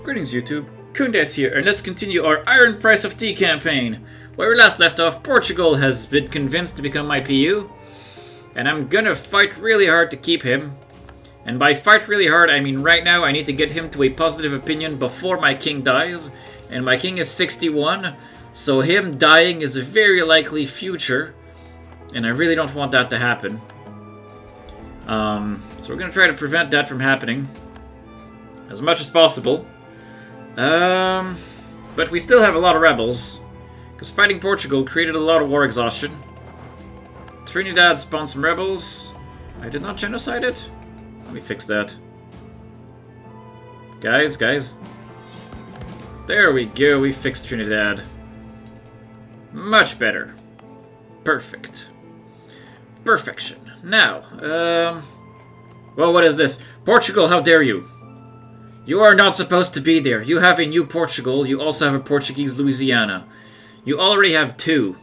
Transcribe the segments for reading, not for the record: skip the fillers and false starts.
Greetings YouTube, Khundes here, and let's continue our Iron Price of Tea campaign. Where we last left off, Portugal has been convinced to become my PU, and I'm gonna fight really hard to keep him. And by fight really hard, I mean right now I need to get him to a positive opinion before my king dies, and my king is 61, so him dying is a very likely future, and I really don't want that to happen. So we're gonna try to prevent that from happening as much as possible. But we still have a lot of rebels, because fighting Portugal created a lot of war exhaustion. Trinidad spawned some rebels. I did not genocide it. Let me fix that. Guys. There we go, we fixed Trinidad. Much better. Perfect. Perfection. Now, well, what is this? Portugal, how dare you? You are not supposed to be there. You have a new Portugal. You also have a Portuguese Louisiana. You already have two.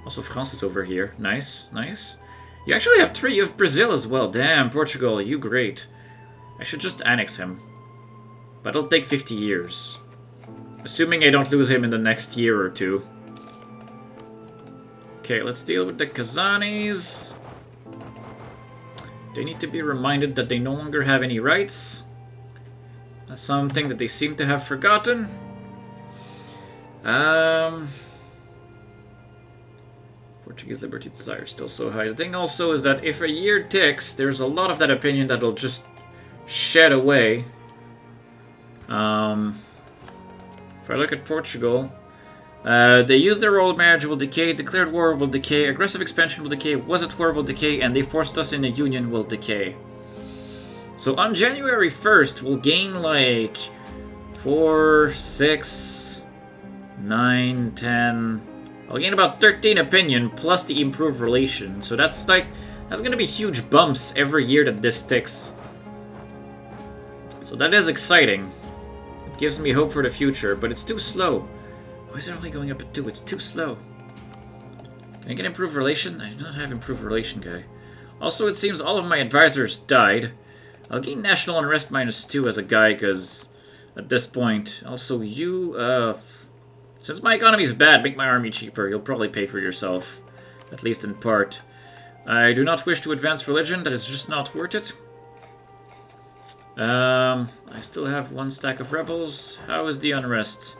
Also, France is over here. Nice. You actually have 3 of Brazil as well. Damn, Portugal, you great. I should just annex him. But it'll take 50 years. Assuming I don't lose him in the next year or two. Okay, let's deal with the Kazanis. They need to be reminded that they no longer have any rights. That's something that they seem to have forgotten. Portuguese liberty desire is still so high. The thing also is that if a year ticks, there's a lot of that opinion that'll just shed away. If I look at Portugal, they used their old marriage will decay, declared war will decay, aggressive expansion will decay, was at war will decay, and they forced us in a union will decay. So on January 1st, we'll gain like 4, 6, 9, 10... I'll gain about 13 opinion plus the improved relation. So that's gonna be huge bumps every year that this ticks. So that is exciting. It gives me hope for the future, but it's too slow. Why is it only going up at 2? It's too slow. Can I get improved relation? I do not have improved relation, guy. Also, it seems all of my advisors died. I'll gain national unrest -2 as a guy, because at this point... Also, you, since my economy is bad, make my army cheaper. You'll probably pay for yourself, at least in part. I do not wish to advance religion. That is just not worth it. I still have 1 stack of rebels. How is the unrest?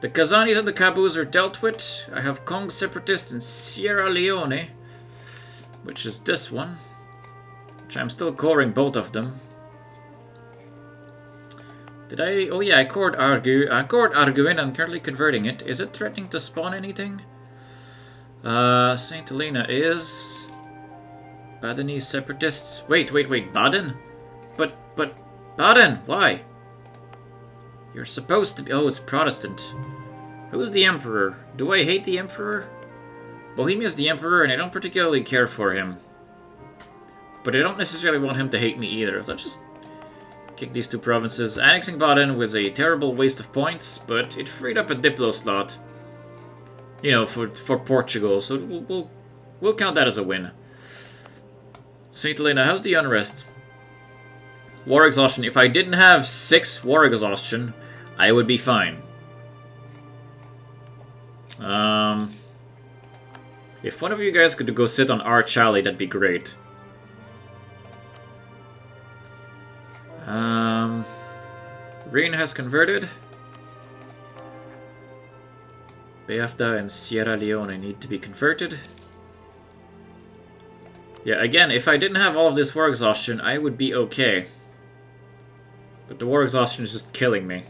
The Kazanis and the Kabus are dealt with. I have Cong separatists in Sierra Leone, which is this one. Which I'm still coring both of them. Did I... Oh yeah, I cored Arguin. I'm currently converting it. Is it threatening to spawn anything? St. Helena is... Badenese separatists. Wait. Baden? But... Baden? Why? You're supposed to be... Oh, it's Protestant. Who's the Emperor? Do I hate the Emperor? Bohemia's the Emperor, and I don't particularly care for him. But I don't necessarily want him to hate me either. So I'll just kick these 2 provinces. Annexing Baden was a terrible waste of points, but it freed up a Diplo slot. You know, for Portugal, so we'll count that as a win. St. Helena, how's the unrest? War exhaustion. If I didn't have 6 war exhaustion, I would be fine. If one of you guys could go sit on our Chali, that'd be great. Rhine has converted. Beafda and Sierra Leone need to be converted. Yeah, again, if I didn't have all of this war exhaustion, I would be okay. But the war exhaustion is just killing me.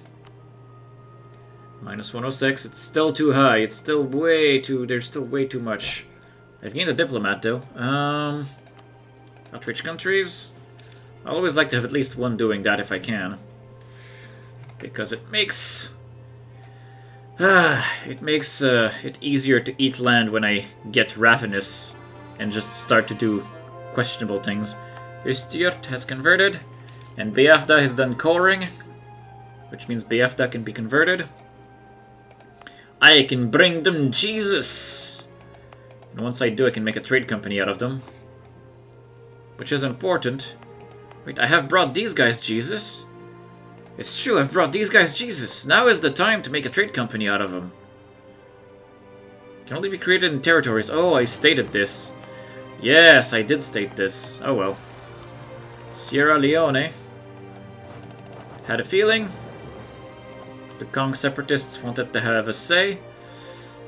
-106, it's still too high. It's still way too... There's still way too much. I've gained a diplomat, though. Outreach countries. I always like to have at least one doing that if I can. Because it makes... it easier to eat land when I get ravenous and just start to do questionable things. Østjort has converted, and Beafda has done coring, which means Beafda can be converted. I can bring them Jesus! And once I do, I can make a trade company out of them. Which is important. Wait, I have brought these guys Jesus. It's true, I've brought these guys Jesus. Now is the time to make a trade company out of them. Can only be created in territories. Oh, I stated this. Yes, I did state this. Oh well. Sierra Leone. Had a feeling. The Kong separatists wanted to have a say.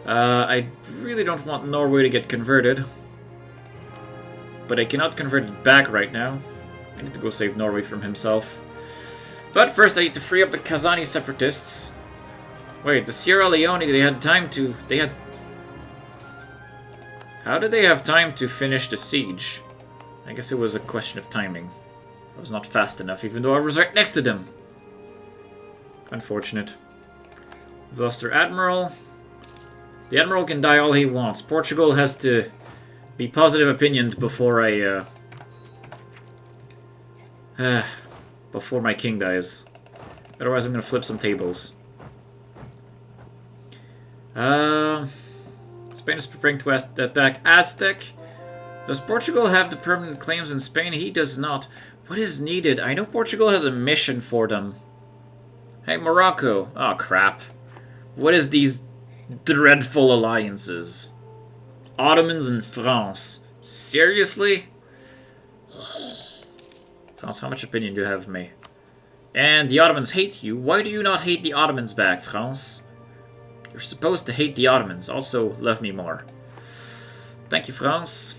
I really don't want Norway to get converted. But I cannot convert it back right now. I need to go save Norway from himself. But first I need to free up the Kazani separatists. Wait, the Sierra Leone, they had time to... How did they have time to finish the siege? I guess it was a question of timing. I was not fast enough, even though I was right next to them. Unfortunate. We've lost their admiral. The admiral can die all he wants. Portugal has to be positive opinioned before before my king dies. Otherwise I'm gonna flip some tables. Spain is preparing to attack Aztec. Does Portugal have the permanent claims in Spain? He does not. What is needed? I know Portugal has a mission for them. Hey, Morocco. Oh, crap. What is these dreadful alliances? Ottomans and France. Seriously? France, how much opinion do you have of me? And the Ottomans hate you. Why do you not hate the Ottomans back, France? You're supposed to hate the Ottomans. Also, love me more. Thank you, France.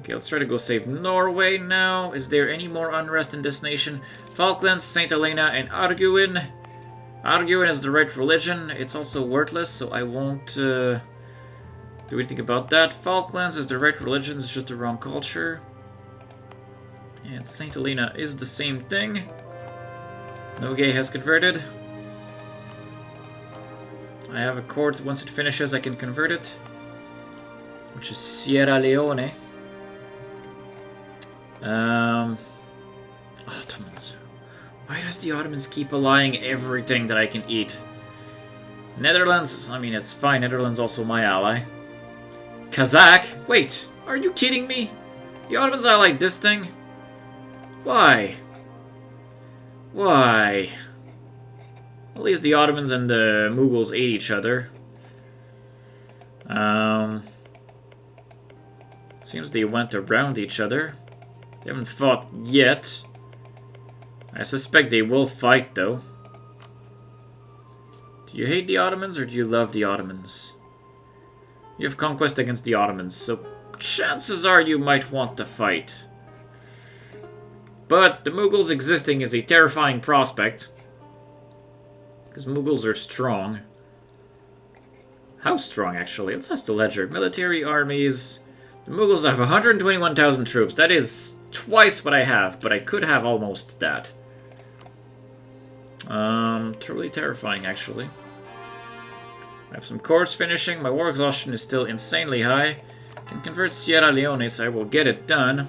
Okay, let's try to go save Norway now. Is there any more unrest in this nation? Falklands, St. Helena, and Arguin. Arguin is the right religion. It's also worthless, so I won't do anything about that. Falklands is the right religion. It's just the wrong culture. And St. Helena is the same thing. Nogay has converted. I have a court. Once it finishes, I can convert it. Which is Sierra Leone. Ottomans. Why does the Ottomans keep allying everything that I can eat? Netherlands, I mean, it's fine. Netherlands also my ally. Kazakh? Wait, are you kidding me? The Ottomans allied this thing? Why? Why? At least the Ottomans and the Mughals ate each other. It seems they went around each other. They haven't fought yet. I suspect they will fight, though. Do you hate the Ottomans or do you love the Ottomans? You have conquest against the Ottomans, so chances are you might want to fight. But the Mughals existing is a terrifying prospect. Because Mughals are strong. How strong, actually? Let's ask the ledger. Military armies. The Mughals have 121,000 troops. That is twice what I have, but I could have almost that. Truly terrifying, actually. I have some courts finishing. My war exhaustion is still insanely high. I can convert Sierra Leone, so I will get it done.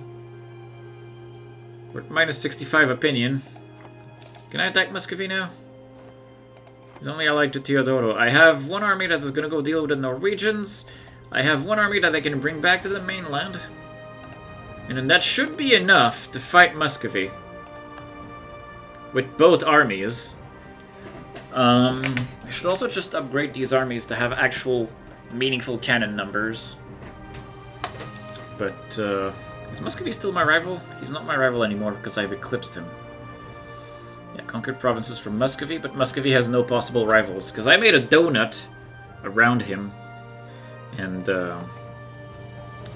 We're at minus 65 opinion. Can I attack Muscovy now? He's only allied to Teodoro. I have one army that is going to go deal with the Norwegians. I have one army that I can bring back to the mainland. And then that should be enough to fight Muscovy. With both armies. I should also just upgrade these armies to have actual meaningful cannon numbers. But, is Muscovy still my rival? He's not my rival anymore because I've eclipsed him. Yeah, conquered provinces from Muscovy, but Muscovy has no possible rivals. Because I made a donut around him. And,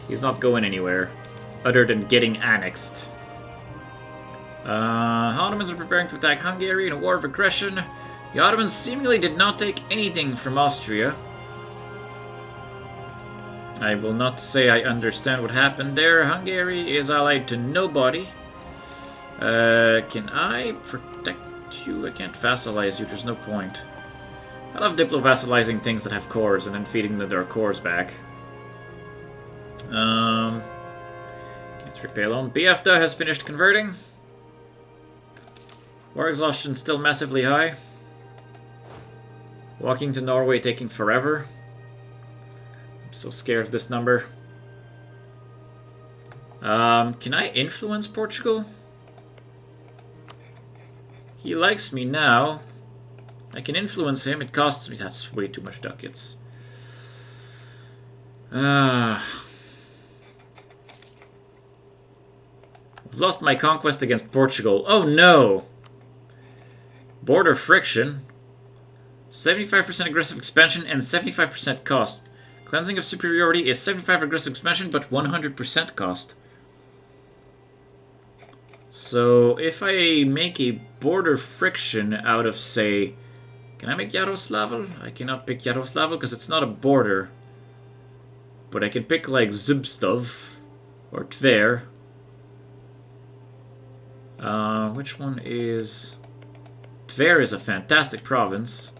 he's not going anywhere. Other than getting annexed. Ottomans are preparing to attack Hungary in a war of aggression. The Ottomans seemingly did not take anything from Austria. I will not say I understand what happened there. Hungary is allied to nobody. Can I protect you? I can't vassalize you, there's no point. I love diplo-vassalizing things that have cores and then feeding their cores back. Can't repay alone. Biafta has finished converting. War exhaustion still massively high. Walking to Norway taking forever. I'm so scared of this number. Can I influence Portugal? He likes me now. I can influence him. It costs me. That's way too much ducats. I've lost my conquest against Portugal. Oh no! Border friction. 75% aggressive expansion and 75% cost. Cleansing of superiority is 75 aggressive expansion, but 100% cost. So if I make a border friction out of, say... Can I make Yaroslavl? I cannot pick Yaroslavl because it's not a border. But I can pick like Zubstov or Tver. Which one is... Tver is a fantastic province.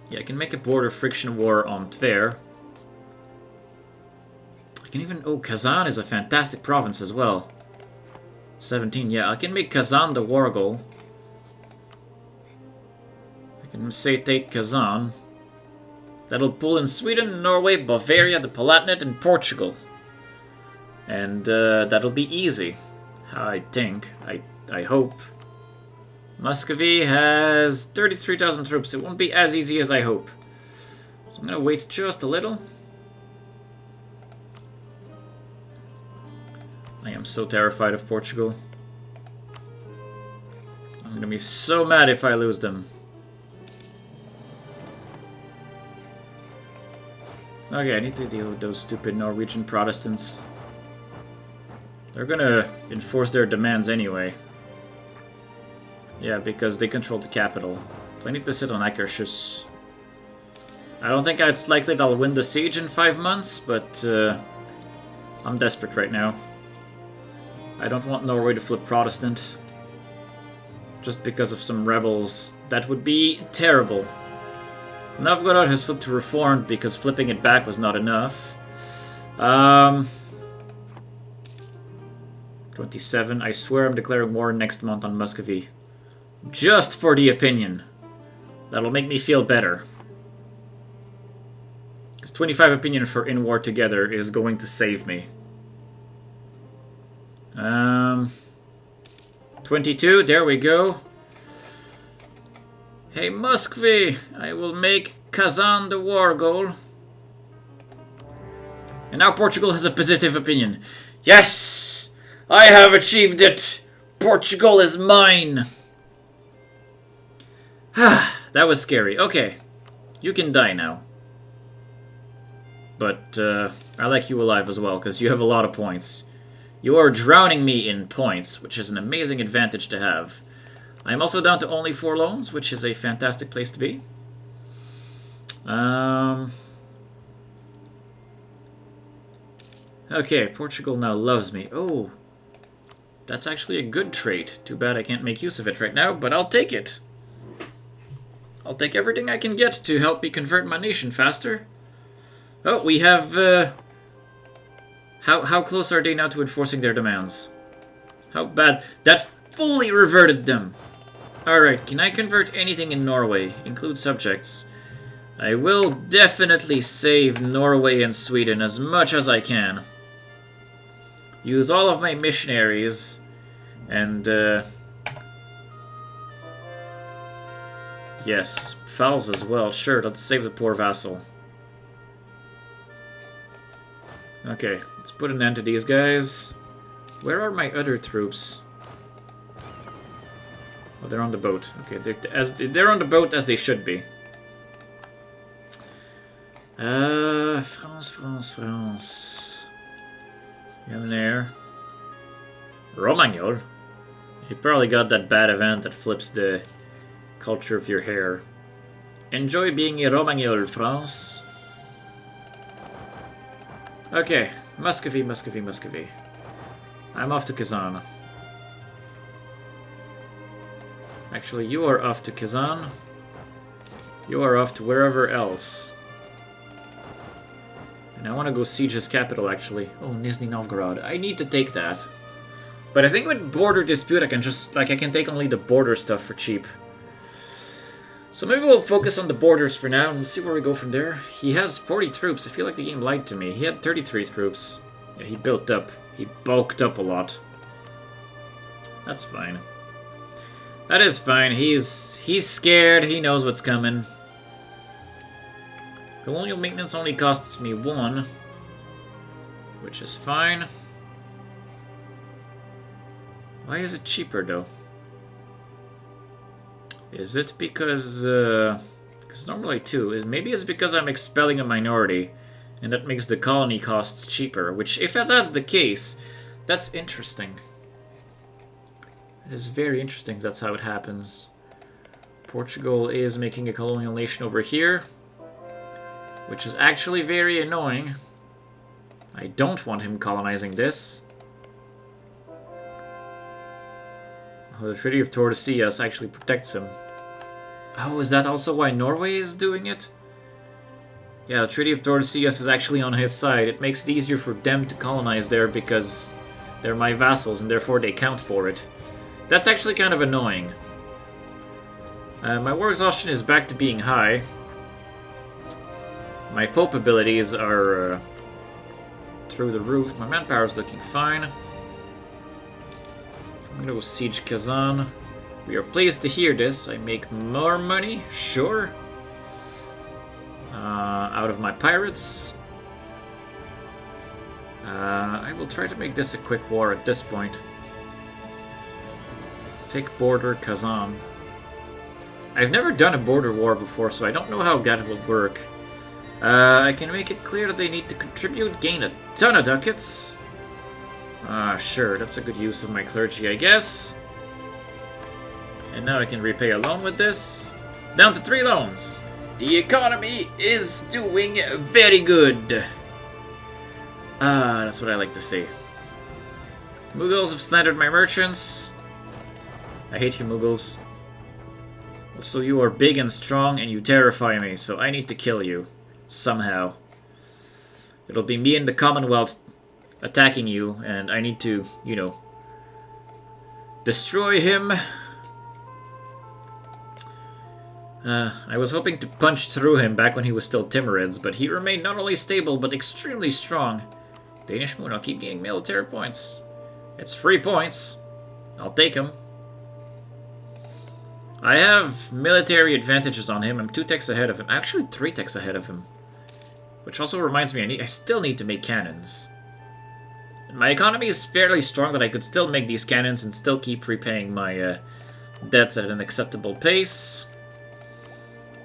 Yeah, I can make a border friction war on Tver. I can even... Oh, Kazan is a fantastic province as well. 17, yeah, I can make Kazan the war goal. I can say take Kazan. That'll pull in Sweden, Norway, Bavaria, the Palatinate, and Portugal. And that'll be easy. I think. I hope. Muscovy has 33,000 troops. It won't be as easy as I hope. So I'm gonna wait just a little. I am so terrified of Portugal. I'm gonna be so mad if I lose them. Okay, I need to deal with those stupid Norwegian Protestants. They're gonna enforce their demands anyway. Yeah, because they control the capital. So I need to sit on Akershus. I don't think it's likely that I'll win the siege in 5 months, but I'm desperate right now. I don't want Norway to flip Protestant. Just because of some rebels. That would be terrible. Novgorod has flipped to Reformed because flipping it back was not enough. 27. I swear I'm declaring war next month on Muscovy. Just for the opinion. That'll make me feel better. Because 25 opinion for in war together is going to save me. 22, there we go. Hey Muscovy, I will make Kazan the war goal. And now Portugal has a positive opinion. Yes! I have achieved it! Portugal is mine! That was scary. Okay. You can die now. But I like you alive as well, because you have a lot of points. You are drowning me in points, which is an amazing advantage to have. I'm also down to only 4 loans, which is a fantastic place to be. Okay, Portugal now loves me. Oh, that's actually a good trait. Too bad I can't make use of it right now, but I'll take it. I'll take everything I can get to help me convert my nation faster. Oh, we have... How close are they now to enforcing their demands? How bad? That fully reverted them. Alright, can I convert anything in Norway? Include subjects. I will definitely save Norway and Sweden as much as I can. Use all of my missionaries. And, yes, Fouls as well. Sure, let's save the poor vassal. Okay, let's put an end to these guys. Where are my other troops? Oh, they're on the boat. Okay, they're on the boat as they should be. France. Yamnair. Romagnol. You probably got that bad event that flips the culture of your hair. Enjoy being a Romagnol, France. Okay, Muscovy. I'm off to Kazan. Actually, you are off to Kazan. You are off to wherever else. And I want to go siege his capital, actually. Oh, Nizhny Novgorod. I need to take that. But I think with border dispute, I can just, I can take only the border stuff for cheap. So maybe we'll focus on the borders for now, and we'll see where we go from there. He has 40 troops. I feel like the game lied to me. He had 33 troops. Yeah, he built up. He bulked up a lot. That's fine. That is fine. He's scared. He knows what's coming. Colonial maintenance only costs me 1, which is fine. Why is it cheaper though? Is it because it's normally 2? Maybe it's because I'm expelling a minority, and that makes the colony costs cheaper. Which, if that's the case, that's interesting. It is very interesting. That's how it happens. Portugal is making a colonial nation over here, which is actually very annoying. I don't want him colonizing this. Oh, the Treaty of Tordesillas actually protects him. Oh, is that also why Norway is doing it? Yeah, the Treaty of Tordesillas is actually on his side. It makes it easier for them to colonize there because they're my vassals and therefore they count for it. That's actually kind of annoying. My war exhaustion is back to being high. My Pope abilities are through the roof. My manpower is looking fine. I'm gonna go siege Kazan. We are pleased to hear this. I make more money, sure. Out of my pirates. I will try to make this a quick war at this point. Take border Kazan. I've never done a border war before, so I don't know how that will work. I can make it clear that they need to contribute, gain a ton of ducats. Sure, that's a good use of my clergy, I guess. And now I can repay a loan with this. Down to 3 loans. The economy is doing very good. That's what I like to see. Mughals have slandered my merchants. I hate you, Mughals. Also, you are big and strong and you terrify me, so I need to kill you. Somehow. It'll be me and the Commonwealth attacking you, and I need to, you know, destroy him. I was hoping to punch through him back when he was still Timurids, but he remained not only stable, but extremely strong. Danish Moon, I'll keep gaining military points. It's free points. I'll take them. I have military advantages on him. I'm 2 techs ahead of him. Actually, 3 techs ahead of him. Which also reminds me, I still need to make cannons. My economy is fairly strong that I could still make these cannons and still keep repaying my debts at an acceptable pace.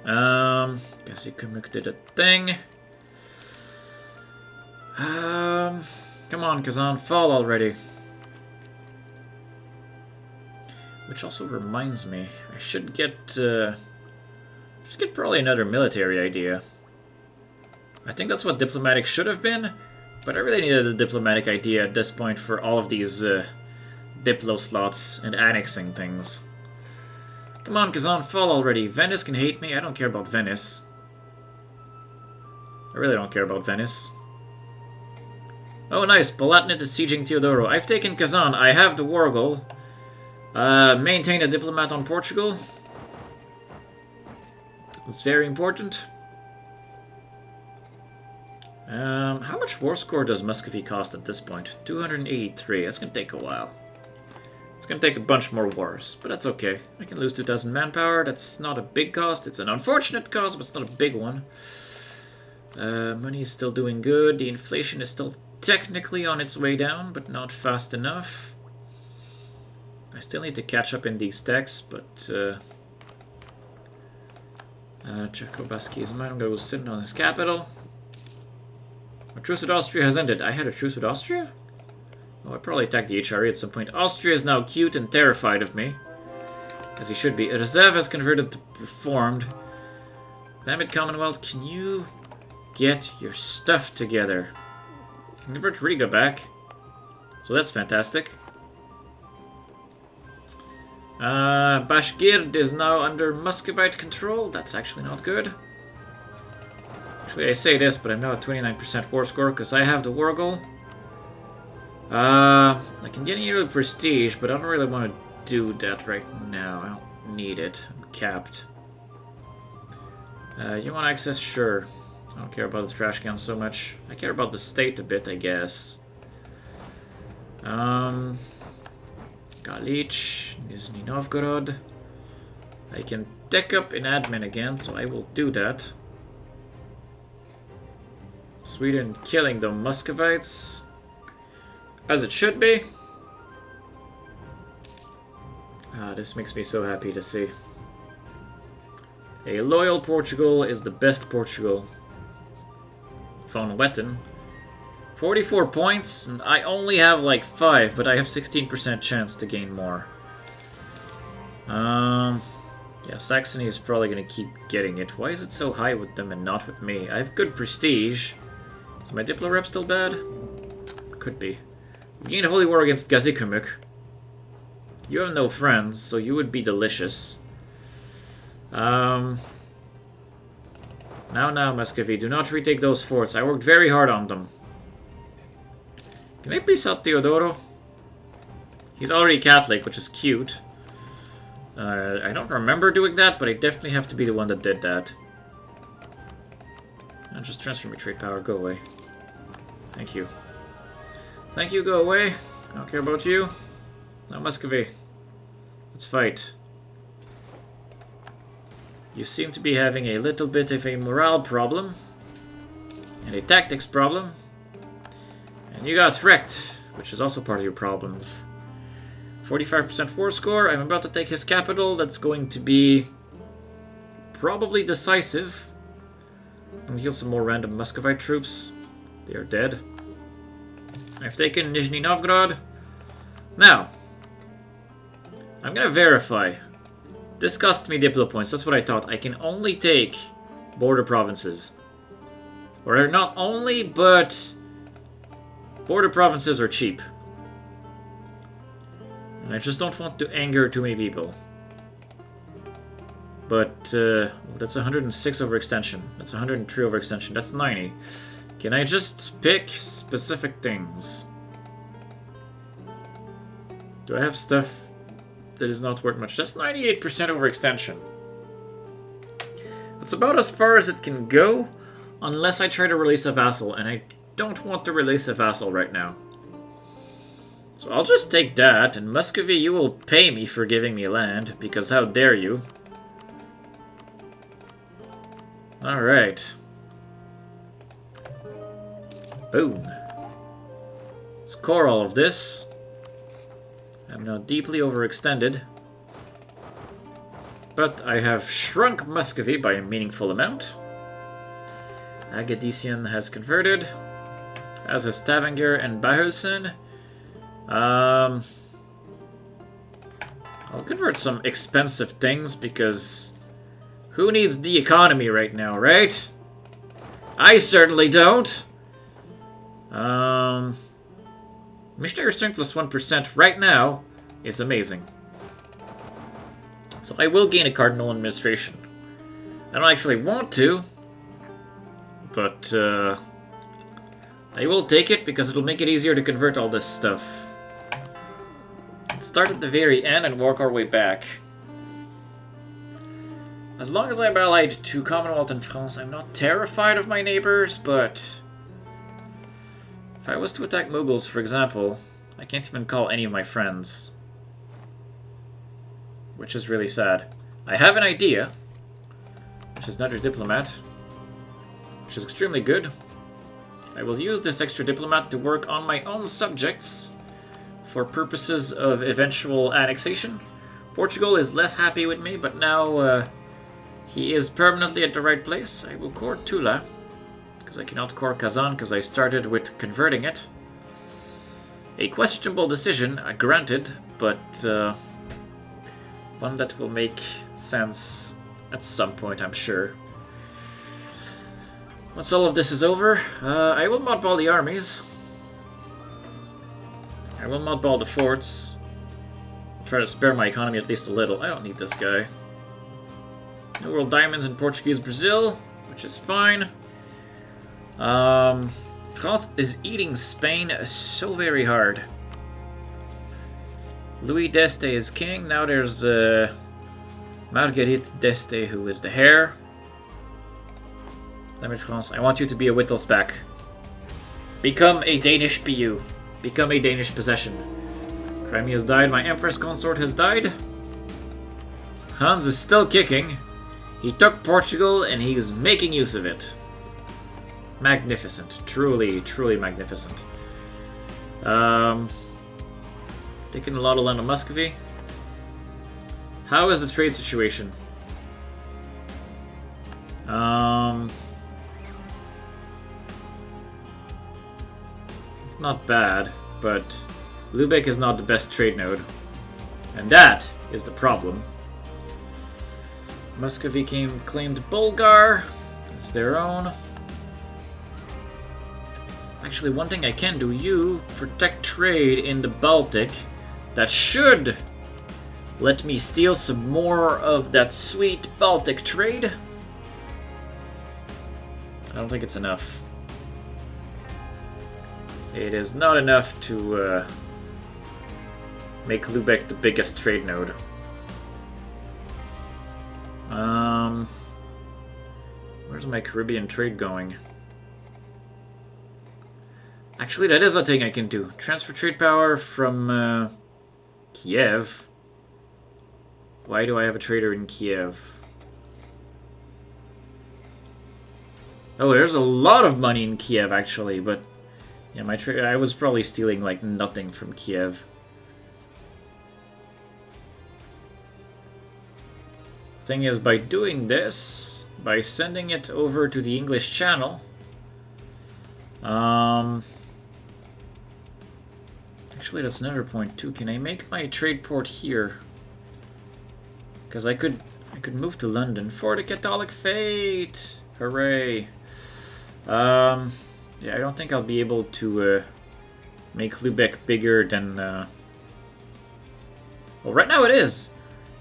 Guess he did a thing. Come on, Kazan, fall already. Which also reminds me, I should get probably another military idea. I think that's what diplomatic should have been, but I really needed a diplomatic idea at this point for all of these diplo slots and annexing things. Come on, Kazan, fall already. Venice can hate me. I don't care about Venice. I really don't care about Venice. Oh, nice. Palatinate is sieging Teodoro. I've taken Kazan. I have the war goal. Maintain a diplomat on Portugal. It's very important. How much war score does Muscovy cost at this point? 283. That's going to take a while. It's going to take a bunch more wars, but that's okay. I can lose 2,000 manpower. That's not a big cost. It's an unfortunate cost, but it's not a big one. Money is still doing good. The inflation is still technically on its way down, but not fast enough. I still need to catch up in these techs, but Czechoslovakia is mine. I'm going to go sit on his capital. A truce with Austria has ended. I had a truce with Austria? Oh, I probably attacked the HRE at some point. Austria is now cute and terrified of me. As he should be. Reserve has converted to reformed. Damn it, Commonwealth. Can you get your stuff together? Convert Riga back. So that's fantastic. Bashkird is now under Muscovite control. That's actually not good. Actually, I say this, but I'm now at 29% war score because I have the war goal. I can get you the prestige, but I don't really want to do that right now. I don't need it. I'm capped. You want access? Sure. I don't care about the trash can so much. I care about the state a bit, I guess. Galich, Nizhny Novgorod. I can deck up in admin again, so I will do that. Sweden killing the Muscovites. As it should be. Ah, this makes me so happy to see. A loyal Portugal is the best Portugal. Von Wetten. 44 points, and I only have like 5, but I have 16% chance to gain more. Yeah, Saxony is probably going to keep getting it. Why is it so high with them and not with me? I have good prestige. Is my Diplo rep still bad? Could be. We gained a holy war against Gazikumuk. You have no friends, so you would be delicious. Now, Muscovy, do not retake those forts. I worked very hard on them. Can I peace out Teodoro? He's already Catholic, which is cute. I don't remember doing that, but I definitely have to be the one that did that. And just transfer me trade power, go away. Thank you. Thank you, go away. I don't care about you. Now, Muscovy. Let's fight. You seem to be having a little bit of a morale problem. And a tactics problem. And you got wrecked, which is also part of your problems. 45% war score. I'm about to take his capital. That's going to be probably decisive. And heal some more random Muscovite troops. They are dead. I've taken Nizhny Novgorod. Now, I'm gonna verify. This cost me Diplo points. That's what I thought. I can only take border provinces. Or not only, but border provinces are cheap. And I just don't want to anger too many people. But, that's 106 overextension. That's 103 overextension. That's 90. Can I just pick specific things? Do I have stuff that is not worth much? That's 98% overextension. That's about as far as it can go, unless I try to release a vassal, and I don't want to release a vassal right now. So I'll just take that, and Muscovy, you will pay me for giving me land, because how dare you? Alright. Boom. Let's core all of this. I'm now deeply overextended. But I have shrunk Muscovy by a meaningful amount. Agadician has converted, as has Stavanger and Bahulsen. I'll convert some expensive things because who needs the economy right now, right? I certainly don't. Missionary strength plus 1% right now is amazing. So I will gain a cardinal administration. I don't actually want to, but I will take it because it'll make it easier to convert all this stuff. Let's start at the very end and work our way back. As long as I'm allied to Commonwealth and France, I'm not terrified of my neighbors, but if I was to attack Mughals, for example, I can't even call any of my friends. Which is really sad. I have an idea, which is another diplomat, which is extremely good. I will use this extra diplomat to work on my own subjects for purposes of eventual annexation. Portugal is less happy with me, but now he is permanently at the right place. I will core Tula, because I cannot core Kazan because I started with converting it. A questionable decision, granted, but one that will make sense at some point, I'm sure. Once all of this is over, I will mothball the armies. I will mothball the forts. Try to spare my economy at least a little. I don't need this guy. New World Diamonds in Portuguese Brazil, which is fine. France is eating Spain so very hard. Louis d'Este is king. Now there's Marguerite d'Este, who is the heir. Damn it, France. I want you to be a Wittelsbach. Become a Danish PU. Become a Danish possession. Crimea has died. My Empress Consort has died. Hans is still kicking. He took Portugal and he's making use of it. Magnificent. Truly, truly magnificent. Taking a lot of land on Muscovy. How is the trade situation? Not bad, but Lubeck is not the best trade node. And that is the problem. Muscovy claimed Bulgar as their own. Actually, one thing I can do, you protect trade in the Baltic. That should let me steal some more of that sweet Baltic trade. I don't think it's enough. It is not enough to make Lubeck the biggest trade node. Where's my Caribbean trade going? Actually, that is a thing I can do. Transfer trade power from Kiev. Why do I have a trader in Kiev? Oh, there's a lot of money in Kiev, actually, but yeah, I was probably stealing like nothing from Kiev. Thing is, by doing this, by sending it over to the English Channel, actually that's another point too. Can I make my trade port here? Because I could move to London for the Catholic Fate. Hooray! Yeah, I don't think I'll be able to make Lubeck bigger than. Well, right now it is.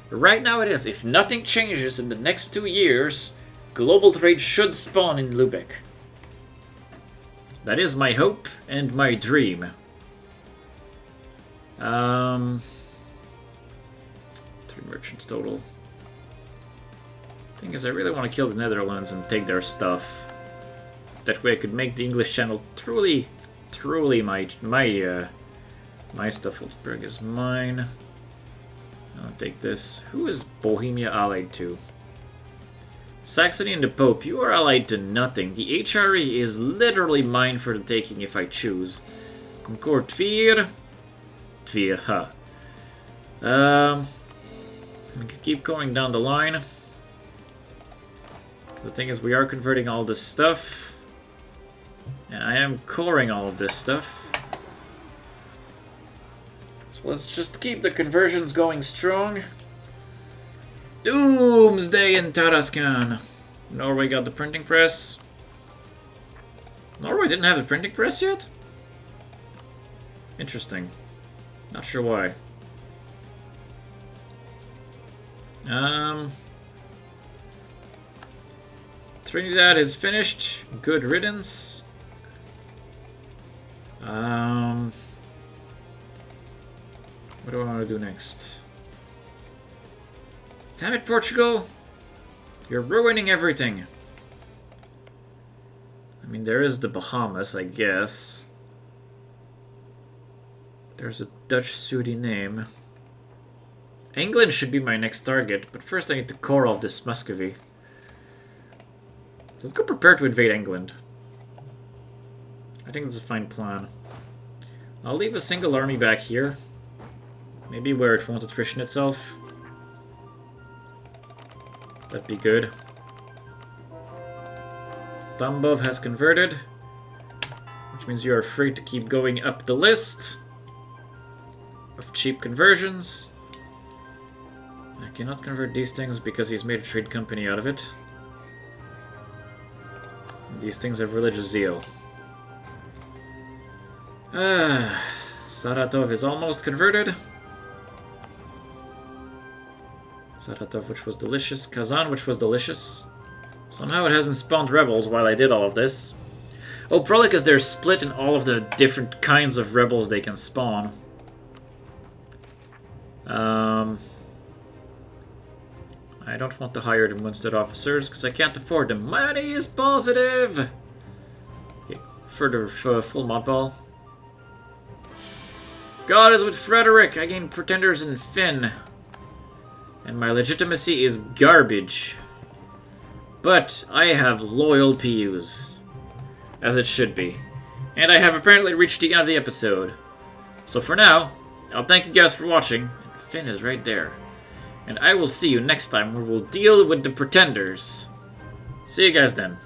Right now it is. If nothing changes in the next 2 years, global trade should spawn in Lubeck. That is my hope and my dream. 3 merchants total. Thing is, I really want to kill the Netherlands and take their stuff. That way I could make the English Channel truly my stuff. Wolfsburg is mine. I'll take this. Who is Bohemia allied to? Saxony and the Pope, you are allied to nothing. The HRE is literally mine for the taking if I choose. Concord Tver. Tver, huh. We can keep going down the line. The thing is, we are converting all this stuff. And I am coring all of this stuff. So let's just keep the conversions going strong. Doomsday in Tarascan. Norway got the printing press. Norway didn't have the printing press yet? Interesting. Not sure why. Trinidad is finished. Good riddance. What do I want to do next? Damn it, Portugal! You're ruining everything. I mean, there is the Bahamas, I guess. There's a Dutch Suriname. England should be my next target, but first I need to core off this Muscovy. Let's go prepare to invade England. I think that's a fine plan. I'll leave a single army back here. Maybe where it won't attrition itself. That'd be good. Tambov has converted, which means you are free to keep going up the list of cheap conversions. I cannot convert these things because he's made a trade company out of it. These things have religious zeal. Saratov is almost converted. Saratov, which was delicious. Kazan, which was delicious. Somehow it hasn't spawned rebels while I did all of this. Oh, probably because they're split in all of the different kinds of rebels they can spawn. I don't want to hire the Munstead officers because I can't afford them. Money is positive! Okay, further full mod ball. God is with Frederick! I gain pretenders in Finn. And my legitimacy is garbage. But I have loyal PUs. As it should be. And I have apparently reached the end of the episode. So for now, I'll thank you guys for watching. And Finn is right there. And I will see you next time where we'll deal with the Pretenders. See you guys then.